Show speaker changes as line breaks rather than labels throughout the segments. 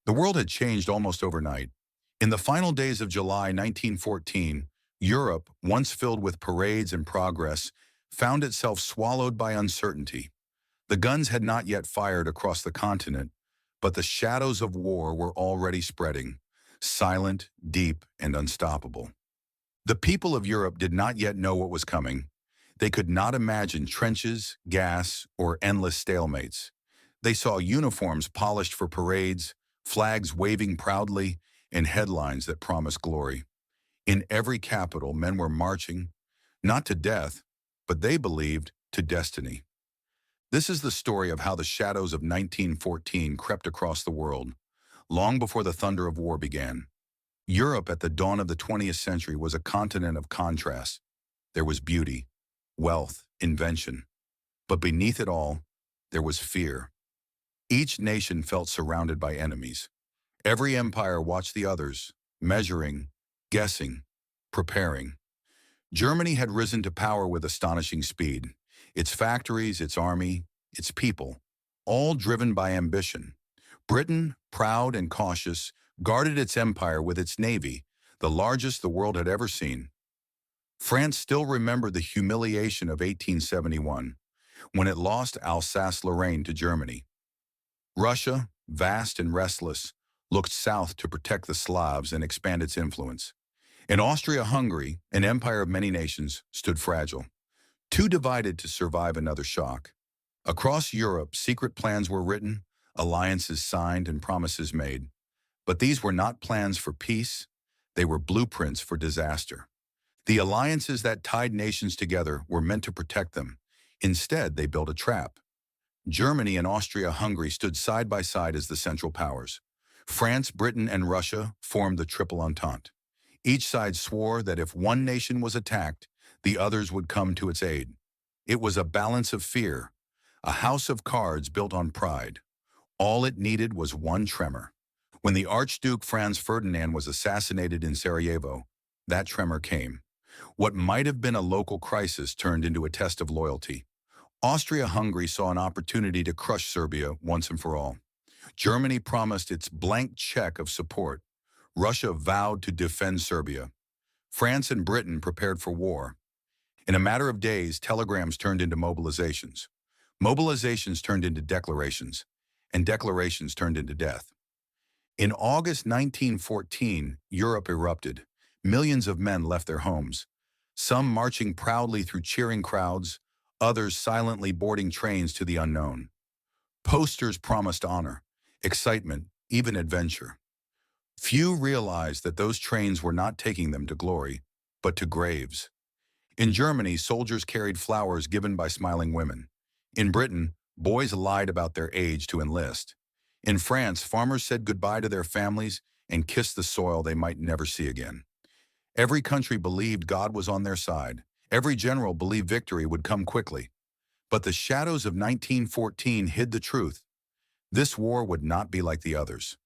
The world had changed almost overnight. In the final days of July 1914, Europe, once filled with parades and progress, found itself swallowed by uncertainty. The guns had not yet fired across the continent, but the shadows of war were already spreading, silent, deep, and unstoppable. The people of Europe did not yet know what was coming. They could not imagine trenches, gas, or endless stalemates. They saw uniforms polished for parades, flags waving proudly, and headlines that promised glory. In every capital, men were marching, not to death, but they believed to destiny. This is the story of how the shadows of 1914 crept across the world, long before the thunder of war began. Europe at the dawn of the 20th century was a continent of contrasts. There was beauty, wealth, invention. But beneath it all, there was fear. Each nation felt surrounded by enemies. Every empire watched the others, measuring, guessing, preparing. Germany had risen to power with astonishing speed. Its factories, its army, its people, all driven by ambition. Britain, proud and cautious, guarded its empire with its navy, the largest the world had ever seen. France still remembered the humiliation of 1871, when it lost Alsace-Lorraine to Germany. Russia, vast and restless, looked south to protect the Slavs and expand its influence. In Austria-Hungary, an empire of many nations, stood fragile, too divided to survive another shock. Across Europe, secret plans were written, alliances signed, and promises made. But these were not plans for peace, they were blueprints for disaster. The alliances that tied nations together were meant to protect them. Instead, they built a trap. Germany and Austria-Hungary stood side by side as the Central Powers. France, Britain, and Russia formed the Triple Entente. Each side swore that if one nation was attacked, the others would come to its aid. It was a balance of fear, a house of cards built on pride. All it needed was one tremor. When the Archduke Franz Ferdinand was assassinated in Sarajevo, that tremor came. What might have been a local crisis turned into a test of loyalty. Austria-Hungary saw an opportunity to crush Serbia once and for all. Germany promised its blank check of support. Russia vowed to defend Serbia. France and Britain prepared for war. In a matter of days, telegrams turned into mobilizations. Mobilizations turned into declarations, and declarations turned into death. In August 1914, Europe erupted. Millions of men left their homes, some marching proudly through cheering crowds, others silently boarding trains to the unknown. Posters promised honor, excitement, even adventure. Few realized that those trains were not taking them to glory, but to graves. In Germany, soldiers carried flowers given by smiling women. In Britain, boys lied about their age to enlist. In France, farmers said goodbye to their families and kissed the soil they might never see again. Every country believed God was on their side. Every general believed victory would come quickly. But the shadows of 1914 hid the truth. This war would not be like the others.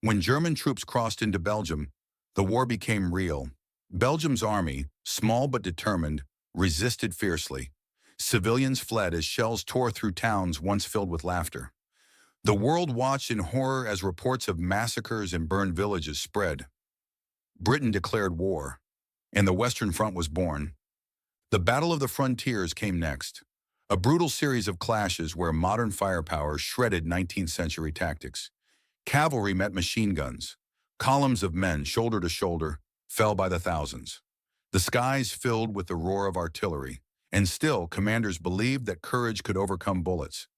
When German troops crossed into Belgium, the war became real. Belgium's army, small but determined, resisted fiercely. Civilians fled as shells tore through towns once filled with laughter. The world watched in horror as reports of massacres and burned villages spread. Britain declared war, and the Western Front was born. The Battle of the Frontiers came next, a brutal series of clashes where modern firepower shredded 19th century tactics. Cavalry met machine guns. Columns of men, shoulder to shoulder, fell by the thousands. The skies filled with the roar of artillery, and still commanders believed that courage could overcome bullets.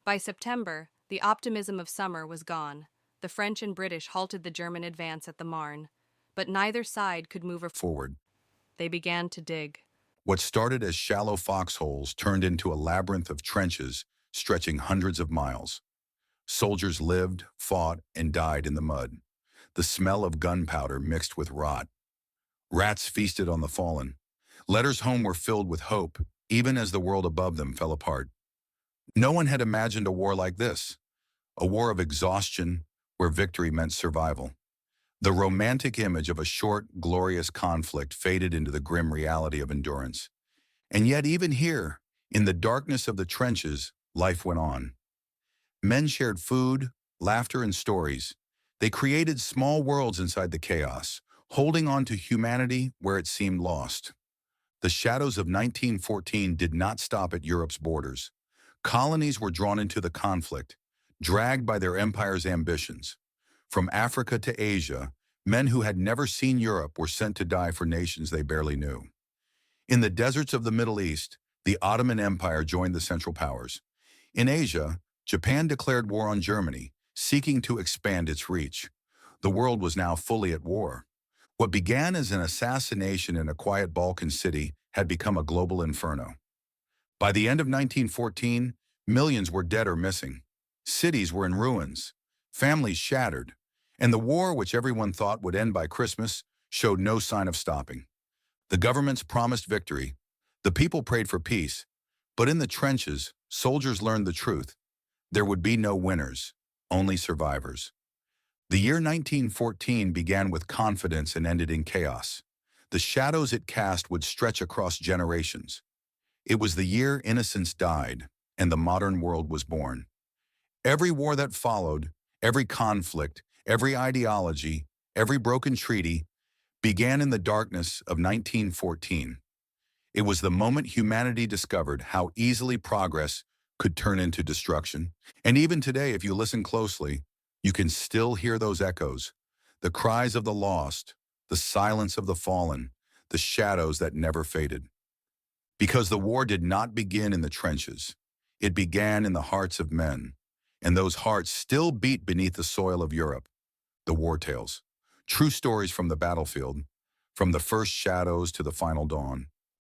By September, the optimism of summer was gone. The French and British halted the German advance at the Marne, but neither side could move
Forward.
They began to dig.
What started as shallow foxholes turned into a labyrinth of trenches stretching hundreds of miles. Soldiers lived, fought, and died in the mud. The smell of gunpowder mixed with rot. Rats feasted on the fallen. Letters home were filled with hope, even as the world above them fell apart. No one had imagined a war like this, a war of exhaustion where victory meant survival. The romantic image of a short, glorious conflict faded into the grim reality of endurance. And yet even here, in the darkness of the trenches, life went on. Men shared food, laughter, and stories. They created small worlds inside the chaos, holding on to humanity where it seemed lost. The shadows of 1914 did not stop at Europe's borders. Colonies were drawn into the conflict, dragged by their empire's ambitions. From Africa to Asia, men who had never seen Europe were sent to die for nations they barely knew. In the deserts of the Middle East, the Ottoman Empire joined the Central Powers. In Asia, Japan declared war on Germany, seeking to expand its reach. The world was now fully at war. What began as an assassination in a quiet Balkan city had become a global inferno. By the end of 1914, millions were dead or missing. Cities were in ruins, families shattered, and the war, which everyone thought would end by Christmas, showed no sign of stopping. The governments promised victory. The people prayed for peace. But in the trenches, soldiers learned the truth. There would be no winners, only survivors. The year 1914 began with confidence and ended in chaos. The shadows it cast would stretch across generations. It was the year innocence died and the modern world was born. Every war that followed, every conflict, every ideology, every broken treaty began in the darkness of 1914. It was the moment humanity discovered how easily progress could turn into destruction. And even today, if you listen closely, you can still hear those echoes, the cries of the lost, the silence of the fallen, the shadows that never faded. Because the war did not begin in the trenches. It began in the hearts of men, and those hearts still beat beneath the soil of Europe. The war tales, true stories from the battlefield, from the first shadows to the final dawn.